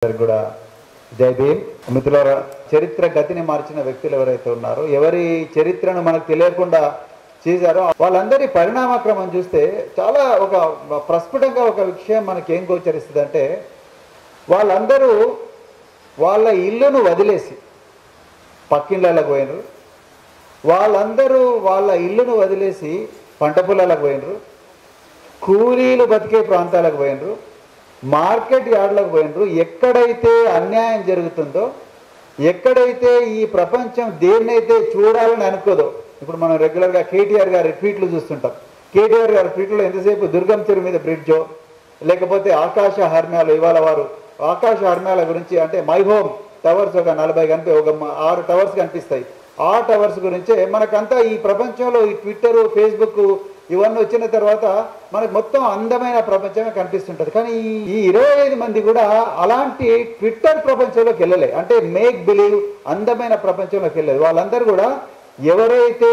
కూడా జై భీమ్. మిత్రులారా, చరిత్ర గతిని మార్చిన వ్యక్తులు ఎవరైతే ఉన్నారో, ఎవరి చరిత్రను మనకు తెలియకుండా చేశారో వాళ్ళందరి పరిణామక్రమం చూస్తే చాలా ఒక ప్రస్ఫుటంగా ఒక విషయం మనకేం గోచరిస్తుంది అంటే, వాళ్ళందరూ వాళ్ళ ఇల్లును వదిలేసి పక్కిళ్ళకు పోయినరు, వాళ్ళందరూ వాళ్ళ ఇల్లును వదిలేసి పంట పొలాలకు పోయినరు, కూలీలు బతికే ప్రాంతాలకు పోయినరు, మార్కెట్ యార్డ్లకు పోయినరు. ఎక్కడైతే అన్యాయం జరుగుతుందో, ఎక్కడైతే ఈ ప్రపంచం దేన్నైతే చూడాలని అనుకోదో, ఇప్పుడు మనం రెగ్యులర్గా కేటీఆర్ గారి ట్వీట్లు చూస్తుంటాం. కేటీఆర్ గారి ట్వీట్లో ఎంతసేపు దుర్గం చెరువు మీద బ్రిడ్జో, లేకపోతే ఆకాశ హర్మ్యాలు, ఇవాళ వారు ఆకాశ హర్మ్యాల గురించి అంటే మై హోమ్ టవర్స్ ఒక 40 కనిపి ఒక 6 టవర్స్ కనిపిస్తాయి. ఆ టవర్స్ గురించే మనకంతా ఈ ప్రపంచంలో ఈ ట్విట్టరు, ఫేస్బుక్ ఇవన్నీ వచ్చిన తర్వాత మనకు మొత్తం అందమైన ప్రపంచమే కనిపిస్తుంటుంది. కానీ ఈ 25 మంది కూడా అలాంటి ట్విట్టర్ ప్రపంచంలోకి వెళ్ళలే, అంటే మేక్ బిలీవ్ అందమైన ప్రపంచంలోకి వెళ్ళలేదు. వాళ్ళందరూ కూడా ఎవరైతే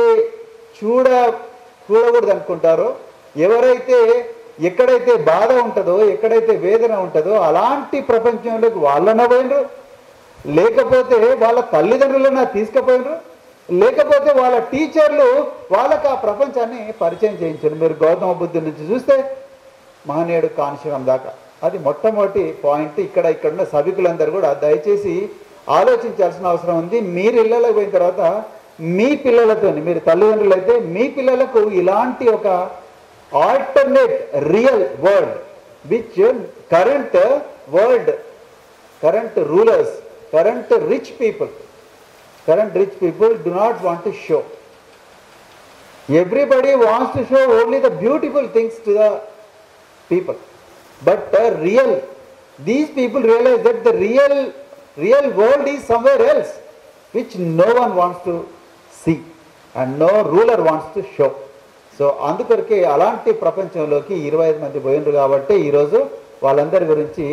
చూడకూడదు అనుకుంటారో, ఎవరైతే ఎక్కడైతే బాధ ఉంటుందో, ఎక్కడైతే వేదన ఉంటుందో అలాంటి ప్రపంచంలోకి వాళ్ళన పోయినరు, లేకపోతే వాళ్ళ తల్లిదండ్రులను తీసుకుపోయినరు, లేకపోతే వాళ్ళ టీచర్లు వాళ్ళకు ఆ ప్రపంచాన్ని పరిచయం చేయించారు. మీరు గౌతమ బుద్ధుడి నుంచి చూస్తే మహనీయుడు కాన్శీరాం దాకా, అది మొట్టమొదటి పాయింట్. ఇక్కడున్న సభికులందరూ కూడా దయచేసి ఆలోచించాల్సిన అవసరం ఉంది. మీరు ఇళ్ళకి పోయిన తర్వాత మీ పిల్లలతో, మీరు తల్లిదండ్రులు అయితే మీ పిల్లలకు ఇలాంటి ఒక alternate real world which current world, current rulers, current rich people do not want to show. Everybody wants to show only the beautiful things to the people, but these people realize that the real world is somewhere else, which no one wants to see and no ruler wants to show. So అందుకొరకే అలాంటి ప్రపంచంలోకి 25 మంది పోయినరు. కాబట్టి ఈరోజు వాళ్ళందరి గురించి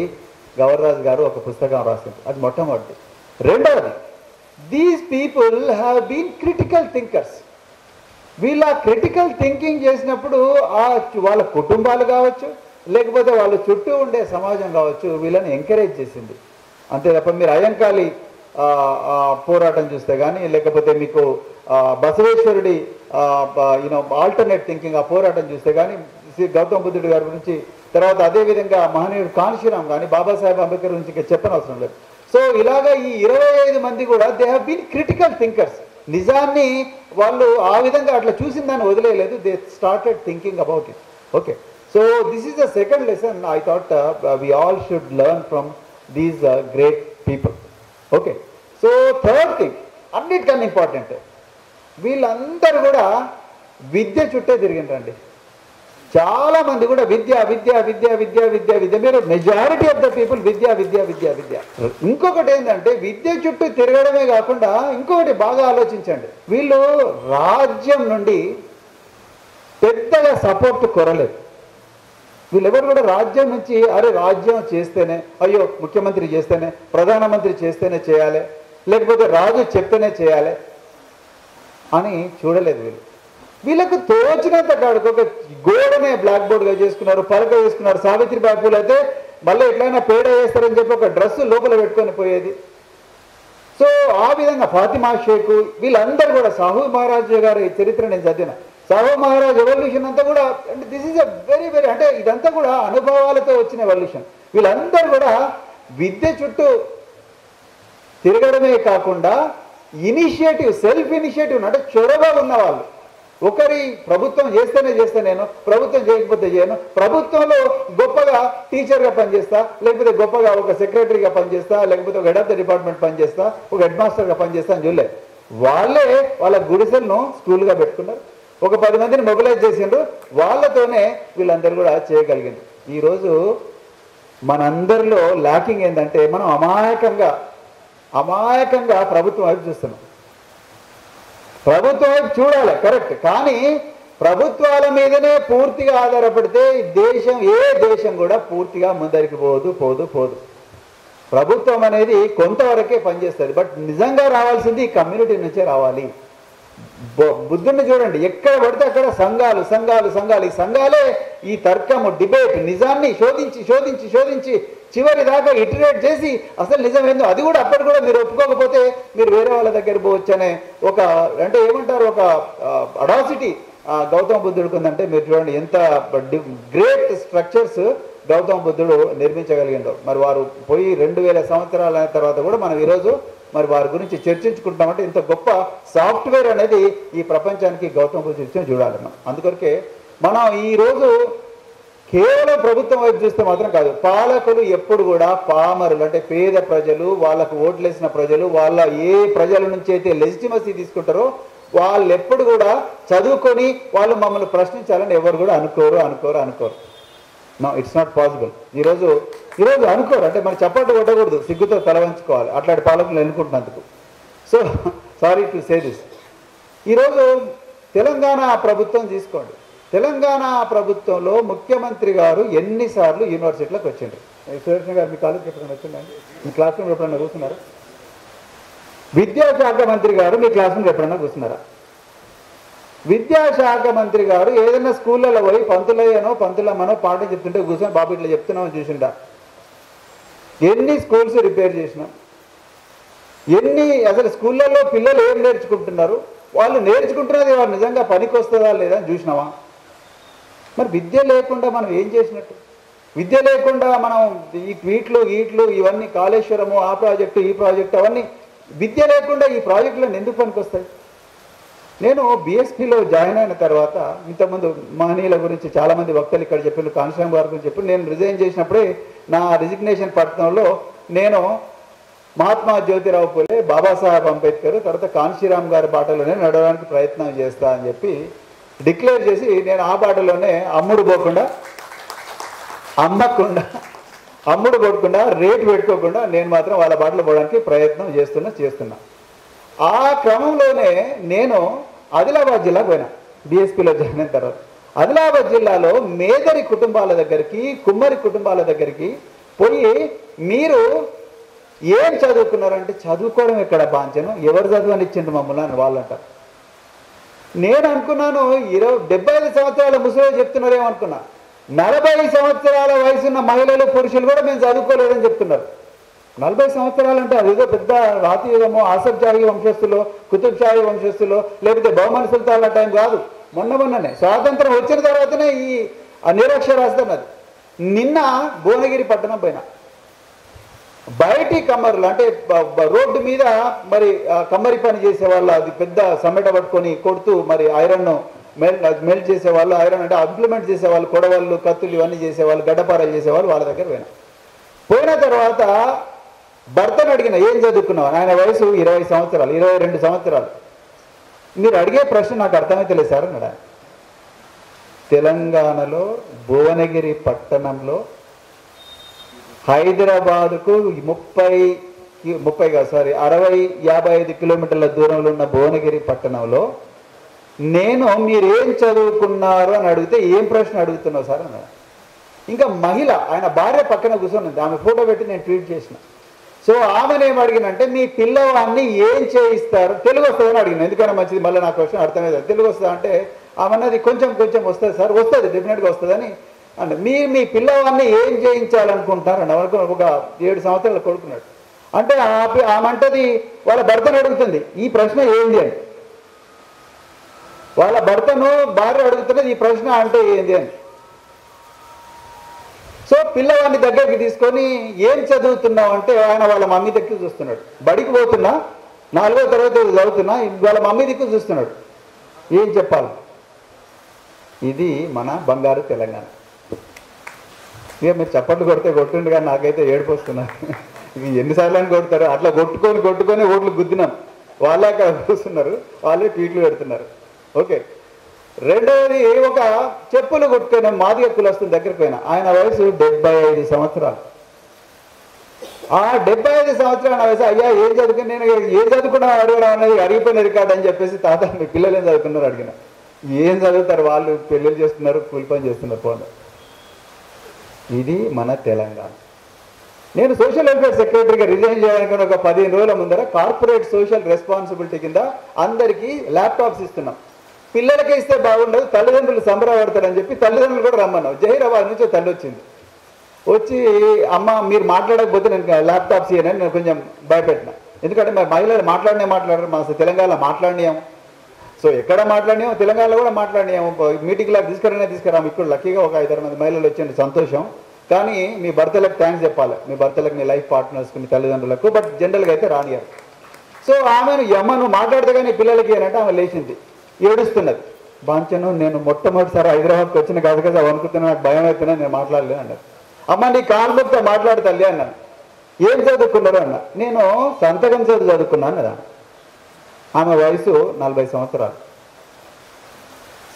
గవర్రాజు గారు ఒక పుస్తకం రాసింది. అది మొట్టమొదటి. రెండవది, these people have been critical thinkers. వీళ్ళ క్రిటికల్ థింకింగ్ చేసినప్పుడు వాళ్ళ కుటుంబాలు కావచ్చు, లేకపోతే వాళ్ళ చుట్టూ ఉండే సమాజం కావచ్చు, వీళ్ళని ఎంకరేజ్ చేసింది. అంతే తప్ప మీరు అయ్యంకాళి పోరాటం చూస్తే కానీ, లేకపోతే మీకు బసవేశ్వరుడి ఆల్టర్నేట్ థింకింగ్ ఆ పోరాటం చూస్తే కానీ, గౌతమ బుద్ధుడి గారి గురించి, తర్వాత అదేవిధంగా మహనీయుడు కాన్శీరాం కానీ, బాబాసాహెబ్ అంబేద్కర్ గురించి ఇంకా చెప్పనవసరం లేదు. సో ఇలాగా ఈ 25 మంది కూడా they have been critical thinkers. నిజాన్ని వాళ్ళు ఆ విధంగా అట్లా చూసిన దాన్ని వదిలేయలేదు. They started thinking about it. Okay, so this is the second lesson I thought we all should learn from these great people. Okay, so third thing, అన్నిటికన్నా important, వీళ్ళందరూ కూడా విద్య చుట్టే తిరిగిండ్రండి. చాలా మంది కూడా విద్య విద్య విద్య విద్య విద్య విద్య మీరు మెజారిటీ ఆఫ్ ద పీపుల్ విద్య విద్య విద్య విద్య. ఇంకొకటి ఏంటంటే, విద్య చుట్టూ తిరగడమే కాకుండా ఇంకొకటి బాగా ఆలోచించండి, వీళ్ళు రాజ్యం నుండి పెద్దగా సపోర్ట్ కొరలేదు. వీళ్ళెవరు కూడా రాజ్యం నుంచి అరే రాజ్యం చేస్తేనే, అయ్యో ముఖ్యమంత్రి చేస్తేనే, ప్రధానమంత్రి చేస్తేనే చేయాలి, లేకపోతే రాజు చెప్తేనే చేయాలి అని చూడలేదు. వీళ్ళకు తోచినంత కాడుకు ఒక గోడనే బ్లాక్ బోర్డ్గా చేసుకున్నారు, పలక వేసుకున్నారు. సావిత్రిబాయి పూలు అయితే మళ్ళీ ఎట్లయినా పేడ వేస్తారని చెప్పి ఒక డ్రెస్సు లోపల పెట్టుకొని పోయేది. సో ఆ విధంగా ఫాతిమా షేక్, వీళ్ళందరూ కూడా, సాహు మహారాజు గారి చరిత్ర నేను చదివిన, సాహు మహారాజ్ ఎవల్యూషన్ అంతా కూడా, అంటే this is a very very, అంటే ఇదంతా కూడా అనుభవాలతో వచ్చిన ఎవల్యూషన్. వీళ్ళందరూ కూడా విద్య చుట్టూ తిరగడమే కాకుండా ఇనిషియేటివ్, సెల్ఫ్ ఇనిషియేటివ్, అంటే చొరవ ఉన్నవాళ్ళు. ఒకరి ప్రభుత్వం చేస్తేనే చేస్తా, నేను ప్రభుత్వం చేయకపోతే చేయను, ప్రభుత్వంలో గొప్పగా టీచర్గా పనిచేస్తా, లేకపోతే గొప్పగా ఒక సెక్రటరీగా పనిచేస్తా, లేకపోతే ఒక హెడ్ ఆఫ్ ద డిపార్ట్మెంట్ పనిచేస్తా, ఒక హెడ్ మాస్టర్గా పనిచేస్తా అని చూడలే. వాళ్ళే వాళ్ళ గుడిసెలను స్కూల్గా పెట్టుకున్నారు, ఒక 10 మందిని మొబిలైజ్ చేసిండ్రు, వాళ్ళతోనే వీళ్ళందరూ కూడా చేయగలిగింది. ఈరోజు మనందరిలో ల్యాకింగ్ ఏంటంటే, మనం అమాయకంగా ప్రభుత్వం వైపు చూస్తున్నాం. ప్రభుత్వం వైపు చూడాలి, కరెక్ట్, కానీ ప్రభుత్వాల మీదనే పూర్తిగా ఆధారపడితే ఏ దేశం కూడా పూర్తిగా ముందరికి పోదు. ప్రభుత్వం అనేది కొంతవరకే పనిచేస్తుంది, బట్ నిజంగా రావాల్సింది ఈ కమ్యూనిటీ నుంచే రావాలి. బుద్ధుని చూడండి, ఎక్కడ పడితే అక్కడ సంఘాలు సంఘాలు సంఘాలు. ఈ సంఘాలే ఈ తర్కము, డిబేట్, నిజాన్ని శోధించి చివరి దాకా ఇటరేట్ చేసి అసలు నిజమేందో అది కూడా అప్పటి కూడా మీరు ఒప్పుకోకపోతే మీరు వేరే వాళ్ళ దగ్గర పోవచ్చు అనే ఒక అంటే ఏమంటారు ఒక అడాసిటీ గౌతమ బుద్ధుడికి ఉందంటే మీరు చూడండి ఎంత గ్రేట్ స్ట్రక్చర్స్ గౌతమ బుద్ధుడు నిర్మించగలిగిండో. మరి వారు పోయి 2000 సంవత్సరాల తర్వాత కూడా మనం ఈరోజు మరి వారి గురించి చర్చించుకుంటామంటే ఇంత గొప్ప సాఫ్ట్వేర్ అనేది ఈ ప్రపంచానికి గౌతమ బుద్ధుడు ఇచ్చిన చూడాలి మనం. అందుకొరకే మనం ఈరోజు కేవలం ప్రభుత్వం వైపు చూస్తే మాత్రం కాదు, పాలకులు ఎప్పుడు కూడా పామరులు అంటే పేద ప్రజలు, వాళ్ళకు ఓట్లేసిన ప్రజలు, వాళ్ళ ఏ ప్రజల నుంచి అయితే లెజిటిమసీ తీసుకుంటారో వాళ్ళు ఎప్పుడు కూడా చదువుకొని వాళ్ళు మమ్మల్ని ప్రశ్నించాలని ఎవరు కూడా అనుకోరు. No, it's not possible. ఈరోజు అనుకోరు అంటే మరి చప్పట్లు కొట్టకూడదు, సిగ్గుతో తల వంచుకోవాలి అట్లాంటి పాలకులు ఎన్నుకుంటున్నందుకు. So sorry to say this. ఈరోజు తెలంగాణ ప్రభుత్వం తీసుకోండి, తెలంగాణ ప్రభుత్వంలో ముఖ్యమంత్రి గారు ఎన్నిసార్లు యూనివర్సిటీలకు వచ్చిండ్రు? సుదర్శన్ గారు మీ కాలేజీకి ఎప్పుడైనా వచ్చిందండి? మీ క్లాస్ రూమ్లో ఎప్పుడైనా కూర్చున్నారా? విద్యాశాఖ మంత్రి గారు మీ క్లాస్ రూమ్లో ఎప్పుడైనా కూర్చున్నారా? విద్యాశాఖ మంత్రి గారు ఏదైనా స్కూళ్ళలో పోయి పంతులమ్మనో పాఠం చెప్తుంటే కూర్చొని బాబు ఇట్లా చెప్తున్నామని చూసిండా? ఎన్ని స్కూల్స్ రిపేర్ చేసినాం, అసలు స్కూళ్ళల్లో పిల్లలు ఏం నేర్చుకుంటున్నారు, వాళ్ళు నేర్చుకుంటున్నది వారు నిజంగా పనికి వస్తుందా లేదా అని చూసినావా? మరి విద్య లేకుండా మనం ఏం చేసినట్టు? విద్య లేకుండా మనం ఈ ట్వీట్లు ఇవన్నీ కాళేశ్వరము ఆ ప్రాజెక్టు ఈ ప్రాజెక్టు అవన్నీ విద్య లేకుండా ఈ ప్రాజెక్టులను ఎందుకు పనికి వస్తాయి? నేను బీఎస్పీలో జాయిన్ అయిన తర్వాత ఇంతకుముందు మహనీయుల గురించి చాలామంది వక్తలు ఇక్కడ చెప్పారు, కాన్స్టాంగ్ గారి గురించి చెప్పారు. నేను రిజైన్ చేసినప్పుడే నా రిజిగ్నేషన్ పత్రంలో నేను మహాత్మా జ్యోతిరావు పూలే, బాబాసాహెబ్ అంబేద్కర్, తర్వాత కాన్షీరామ్ గారి బాటలోనే నడవడానికి ప్రయత్నం చేస్తా అని చెప్పి డిక్లేర్ చేసి నేను ఆ బాటలోనే అమ్ముడు కొట్టకుండా రేటు పెట్టుకోకుండా నేను మాత్రం వాళ్ళ బాటలో పోవడానికి ప్రయత్నం చేస్తున్నా. ఆ క్రమంలోనే నేను ఆదిలాబాద్ జిల్లాకు పోయినా బీఎస్పీలో జాయిన్ అయిన తర్వాత. ఆదిలాబాద్ జిల్లాలో మేదరి కుటుంబాల దగ్గరికి, కుమ్మరి కుటుంబాల దగ్గరికి పోయి మీరు ఏం చదువుకున్నారంటే చదువుకోవడం ఎక్కడ బాంచను, ఎవరు చదువుని ఇచ్చిండ్రు మమ్మల్ని అని వాళ్ళు అంటారు. నేను అనుకున్నాను 75 సంవత్సరాల ముసలి చెప్తున్నారేమనుకున్నా, 40 సంవత్సరాల వయసున్న మహిళలు పురుషులు కూడా మేము చదువుకోలేదని చెప్తున్నారు. 40 సంవత్సరాలు అంటే అదేదో పెద్ద రాతియుగమో, ఆసఫ్ జాహీ వంశస్థులో, కుతుబ్ షాహీ వంశస్థులో, లేకపోతే బహుమన్ సుల్తాన్ల టైం కాదు, మొన్ననే స్వాతంత్రం వచ్చిన తర్వాతనే ఈ నిరక్షరాస్యత అది. నిన్న భువనగిరి పట్టణం పైన బయటి కమ్మరులు అంటే రోడ్డు మీద మరి కమ్మరి పని చేసేవాళ్ళు, అది పెద్ద సమ్మెట పట్టుకొని కొడుతూ మరి ఐరన్ మెల్ట్ చేసేవాళ్ళు, ఐరన్ అంటే ఇంప్లిమెంట్ చేసేవాళ్ళు, కొడవళ్ళు, కత్తులు ఇవన్నీ చేసేవాళ్ళు, గడ్డపారలు చేసేవాళ్ళు, వాళ్ళ దగ్గర పోయిన తర్వాత భర్తను అడిగిన ఏం చదువుకున్నావు? ఆయన వయసు 20 సంవత్సరాలు 22 సంవత్సరాలు. మీరు అడిగే ప్రశ్న నాకు అర్థమైతే లేదు సార్ అన్నాడు. తెలంగాణలో భువనగిరి పట్టణంలో హైదరాబాదుకు 60-55 కిలోమీటర్ల దూరంలో ఉన్న భువనగిరి పట్టణంలో నేను మీరేం చదువుకున్నారు అని అడిగితే ఏం ప్రశ్న అడుగుతున్నావు సార్ అన్నాడు. ఇంకా మహిళ ఆయన భార్య పక్కన కూర్చొని ఉంది, ఆమె ఫోటో పెట్టి నేను ట్వీట్ చేసిన. సో ఆమెను ఏం అడిగినంటే మీ పిల్లవాడిని ఏం చేయిస్తారు, తెలుగు వస్తుందని అడిగిన. ఎందుకైనా మంచిది, మళ్ళీ నా క్వశ్చన్ అర్థమైంది. తెలుగు వస్తుందా అంటే ఆమె అన్నది కొంచెం వస్తుంది సార్, వస్తుంది డెఫినెట్గా వస్తుందని అంటే మీరు మీ పిల్లవాడిని ఏం చేయించాలనుకుంటున్నారండి? అవరకు ఒక 7 సంవత్సరాలు కొడుకున్నాడు అంటే ఆమె అంటది వాళ్ళ భర్తను అడుగుతుంది ఈ ప్రశ్న ఏంది అని. వాళ్ళ భర్తను భార్య అడుగుతున్నది ఈ ప్రశ్న అంటే ఏంది అని. సో పిల్లవాడిని దగ్గరికి తీసుకొని ఏం చదువుతున్నావు అంటే ఆయన వాళ్ళ మమ్మీ దగ్గర చూస్తున్నాడు. బడికి పోతున్నా, 4వ తరగతి చదువుతున్నా, వాళ్ళ మమ్మీ దిక్కు చూస్తున్నాడు. ఏం చెప్పాలి? ఇది మన బంగారు తెలంగాణ. ఇక మీరు చప్పట్లు కొట్టుండి కానీ నాకైతే ఏడుపు వస్తున్నారు. ఇవి ఎన్నిసార్లు అని కొడతారు, అట్లా కొట్టుకొని ఓట్లు గుద్దినాం. వాళ్ళే అక్కడ చూస్తున్నారు, వాళ్ళే ట్వీట్లు పెడుతున్నారు. ఓకే. రెండవది ఒక చెప్పులు కొట్టుకునే మాదిగ కులస్తుని దగ్గరికి పోయినా, ఆయన వయసు 75 సంవత్సరాలు. ఆ 75 సంవత్సరాల వయసు అయ్యా ఏం చదువుకుని, నేను ఏం చదువుకున్నా అడగడం అనేది అరిగిపోయిన రికార్డు అని చెప్పేసి తాత మీ పిల్లలు ఏం చదువుకున్నారు అడిగిన. ఏం చదువుతారు వాళ్ళు, పెళ్ళిళ్ళు చేస్తున్నారు, కూలి పని చేస్తున్నారు పోను. ఇది మన తెలంగాణ. నేను సోషల్ వెల్ఫేర్ సెక్రటరీగా రిజైన్ చేయడానికి ఒక 15 రోజుల ముందర కార్పొరేట్ సోషల్ రెస్పాన్సిబిలిటీ కింద అందరికీ ల్యాప్టాప్స్ ఇస్తున్నాం. పిల్లలకే ఇస్తే బాగుండదు, తల్లిదండ్రులు సంబరపడతారని చెప్పి తల్లిదండ్రులు కూడా రమ్మన్నాం. జహీరాబాద్ నుంచి తల్లి వచ్చింది. వచ్చి అమ్మ మీరు మాట్లాడకపోతే నేను ల్యాప్టాప్స్ ఇయ్యనని నేను కొంచెం భయపెట్టిన. ఎందుకంటే మరి మహిళలు మాట్లాడరు, మా తెలంగాణలో మాట్లాడినాము. సో ఎక్కడ మాట్లాడినాము, తెలంగాణలో కూడా మాట్లాడినాము. మీటింగ్లకు తీసుకురాము. ఇక్కడ లక్కీగా ఒక 5-6 మంది మహిళలు వచ్చేయండి, సంతోషం. కానీ మీ భర్తలకు థ్యాంక్స్ చెప్పాలి, మీ భర్తలకు, మీ లైఫ్ పార్ట్నర్స్కి, మీ తల్లిదండ్రులకు. బట్ జనరల్గా అయితే రానియారు. సో ఆమెను నువ్వు మాట్లాడితే కానీ పిల్లలకి ఏంటంటే ఆమె లేచింది, ఏడుస్తున్నది. బాంచను నేను మొట్టమొదటిసారి హైదరాబాద్కి వచ్చిన కదా వణుకుతున్నా, నాకు భయం అవుతున్నా, నేను మాట్లాడలేదు అన్నారు. అమ్మ నీ కాళ్ళతో మాట్లాడు తల్లి అన్నాను. ఏం చదువుకున్నారు అన్న. నేను సంతకం చదువుకున్నాను కదా. ఆమె వయసు 40 సంవత్సరాలు.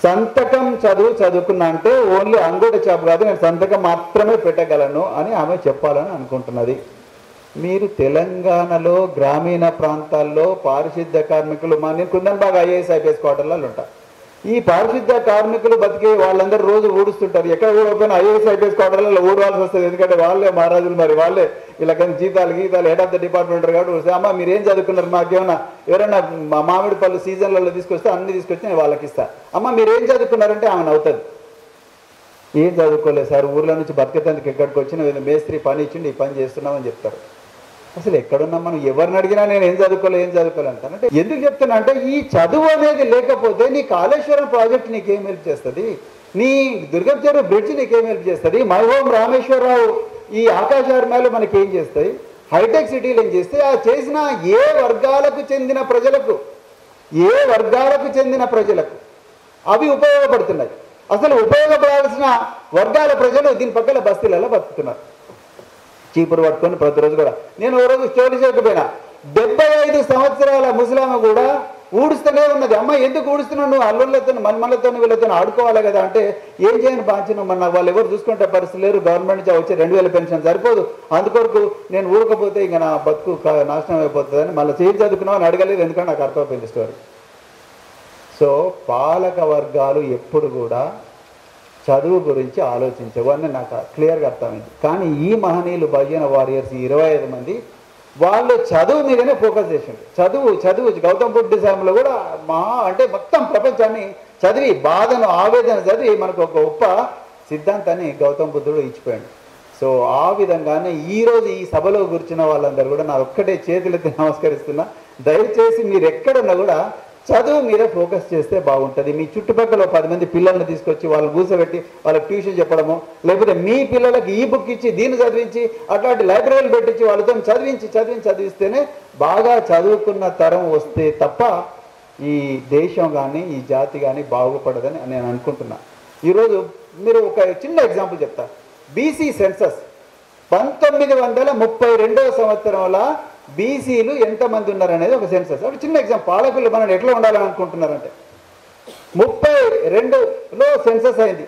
సంతకం చదువుకున్నా అంటే ఓన్లీ అంగూట చాపు కాదు, నేను సంతకం మాత్రమే పెట్టగలను అని ఆమె చెప్పాలని అనుకుంటున్నది. మీరు తెలంగాణలో గ్రామీణ ప్రాంతాల్లో పారిశుద్ధ్య కార్మికులు, నేను కుందన్బాగ్ IAS IPS క్వార్టర్లలో ఉంటాను. ఈ పారిశుద్ధ్య కార్మికులు బతికే వాళ్ళందరూ రోజు ఊడుస్తుంటారు. ఎక్కడ ఊడకపోయినా IAS IPS క్వార్టర్లలో ఊడవాల్సి వస్తుంది. ఎందుకంటే వాళ్ళే మహారాజులు, మరి వాళ్ళే ఇలా కానీ జీతాలు హెడ్ ఆఫ్ ద డిపార్ట్మెంట్ కాబట్టి అమ్మ మీరు ఏం చదువుకున్నారు, మాకేమన్నా ఎవరైనా మామిడి పళ్ళు సీజన్లలో తీసుకొస్తే అన్ని తీసుకొచ్చి నేను వాళ్ళకి ఇస్తాను. అమ్మ మీరు ఏం చదువుకున్నారంటే ఆమె అవుతుంది. ఏం చదువుకోలేదు సార్, ఊర్లో నుంచి బతికేందుకు ఎక్కడికి వచ్చిన మేస్త్రి పని ఇచ్చిండి, ఈ పని చేస్తున్నామని చెప్తారు. అసలు ఎక్కడున్నా మనం ఎవరిని అడిగినా నేను ఏం చదువుకోలే అంటాను. అంటే ఎందుకు చెప్తున్నా అంటే ఈ చదువు అనేది లేకపోతే నీ కాళేశ్వరం ప్రాజెక్ట్ నీకేం హెల్ప్ చేస్తుంది, నీ దుర్గం చెరువు బ్రిడ్జ్ నీకేం హెల్ప్ చేస్తుంది, మై హోమ్ రామేశ్వరరావు ఈ ఆకాశార్మాలు మనకేం చేస్తాయి, హైటెక్ సిటీలు ఏం చేస్తాయి, ఆ చేసిన ఏ వర్గాలకు చెందిన ప్రజలకు అవి ఉపయోగపడుతున్నాయి. అసలు ఉపయోగపడాల్సిన వర్గాల ప్రజలు దీని పక్కన బస్తీలలో బతుకుతున్నారు. చీపురు పట్టుకొని ప్రతిరోజు కూడా. నేను ఓ రోజు స్టోరీ చేయకపోయినా 75 సంవత్సరాల ముసలామ కూడా ఊడుస్తూనే ఉన్నది. అమ్మ ఎందుకు ఊడుస్తున్నావు, నువ్వు అల్లుళ్ళతో మన్మలతో వీళ్ళతో ఆడుకోవాలి కదా అంటే ఏం చేయను బాంచను, మన వాళ్ళు ఎవరు చూసుకుంటే పరిస్థితి లేరు, గవర్నమెంట్ నుంచి వచ్చే 2000 పెన్షన్ సరిపోదు, అందుకొరకు నేను ఊడకపోతే ఇంకా నా బతుకు నాశనం అయిపోతుందని మళ్ళీ చేసి చదువుకున్నావు అని అడగలేదు. ఎందుకంటే నాకు అర్థమైపోయింది స్టోరీ. సో పాలక వర్గాలు ఎప్పుడు కూడా చదువు గురించి ఆలోచించవు అని నాకు క్లియర్గా అర్థమైంది. కానీ ఈ మహనీయులు బహుజన వారియర్స్ 25 మంది వాళ్ళు చదువు మీదనే ఫోకస్ చేసిండు. చదువు గౌతమ్ బుద్ధ డిజైన్లో కూడా అంటే మొత్తం ప్రపంచాన్ని చదివి బాధను ఆవేదన చదివి మనకు ఒక గొప్ప సిద్ధాంతాన్ని గౌతమ్ బుద్ధుడు ఇచ్చిపోయాడు. సో ఆ విధంగానే ఈరోజు ఈ సభలో కూర్చున్న వాళ్ళందరూ కూడా నా ఒక్కటే చేతులెత్తి నమస్కరిస్తున్నా. దయచేసి మీరు ఎక్కడున్నా కూడా చదువు మీద ఫోకస్ చేస్తే బాగుంటుంది. మీ చుట్టుపక్కల 10 మంది పిల్లల్ని తీసుకొచ్చి వాళ్ళు కూర్చోబెట్టి వాళ్ళకి ట్యూషన్ చెప్పడము, లేకపోతే మీ పిల్లలకి ఈ బుక్ ఇచ్చి దీన్ని చదివించి అట్లాంటి లైబ్రరీలు పెట్టించి వాళ్ళతో చదివిస్తేనే బాగా చదువుకున్న తరం వస్తే తప్ప ఈ దేశం కానీ ఈ జాతి కానీ బాగుపడదని నేను అనుకుంటున్నా. ఈరోజు మీరు ఒక చిన్న ఎగ్జాంపుల్ చెప్తా. BC సెన్సస్ 1932వ సంవత్సరంలో బీసీలు ఎంతమంది ఉన్నారనేది ఒక సెన్సస్. ఒక చిన్న ఎగ్జాంపుల్. పాలకులు మనం ఎట్లా ఉండాలని అనుకుంటున్నారంటే 32లో సెన్సస్ అయింది.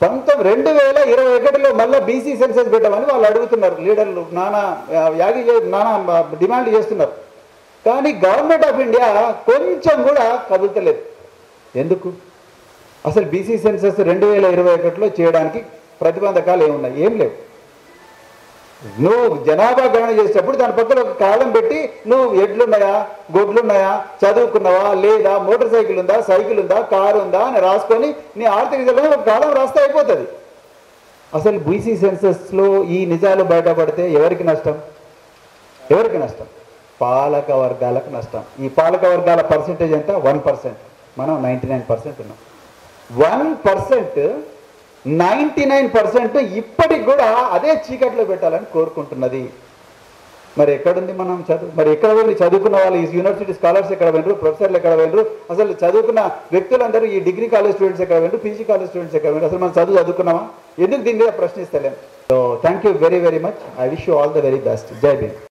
2021లో మళ్ళీ BC సెన్సస్ పెట్టమని వాళ్ళు అడుగుతున్నారు. లీడర్లు నానా డిమాండ్ చేస్తున్నారు. కానీ గవర్నమెంట్ ఆఫ్ ఇండియా కొంచెం కూడా కదులుతలేదు. ఎందుకు? అసలు BC సెన్సస్ 2021లో చేయడానికి ప్రతిబంధకాలు ఏమున్నాయి? ఏం లేవు. నువ్వు జనాభా గణన చేసేటప్పుడు దాని పక్కన ఒక కాలం పెట్టి నువ్వు ఎడ్లున్నాయా, గొడ్లున్నాయా, చదువుకున్నావా లేదా, మోటార్ సైకిల్ ఉందా, సైకిల్ ఉందా, కారు ఉందా అని రాసుకొని నీ ఆర్థిక నిజాలను ఒక కాలం రాస్తే అయిపోతుంది. అసలు BC సెన్సస్లో ఈ నిజాలు బయటపడితే ఎవరికి నష్టం? పాలక వర్గాలకు నష్టం. ఈ పాలక వర్గాల పర్సెంటేజ్ ఎంత? 1%. మనం 99% ఉన్నాం. 1% 99% ఇప్పటికి కూడా అదే చీకట్లో పెట్టాలని కోరుకుంటున్నది. మరి ఎక్కడుంది మనం చదువు? మరి ఎక్కడ వెళ్ళి చదువుకున్న వాళ్ళు, ఈ యూనివర్సిటీ స్కాలర్స్ ఎక్కడ వెళ్ళరు, ప్రొఫెసర్లు ఎక్కడ వెళ్ళరు, అసలు చదువుకున్న వ్యక్తులందరూ ఈ డిగ్రీ కాలేజ్ స్టూడెంట్స్ ఎక్కడ వెళ్ళరు, PG కాలేజ్ స్టూడెంట్స్ ఎక్కడ వెళ్ళరు? అసలు మనం చదువుకున్నామా? ఎందుకు దీని మీద ప్రశ్నిస్తలేము? So thank you very very much. I wish you all the very best. Jai Bhim.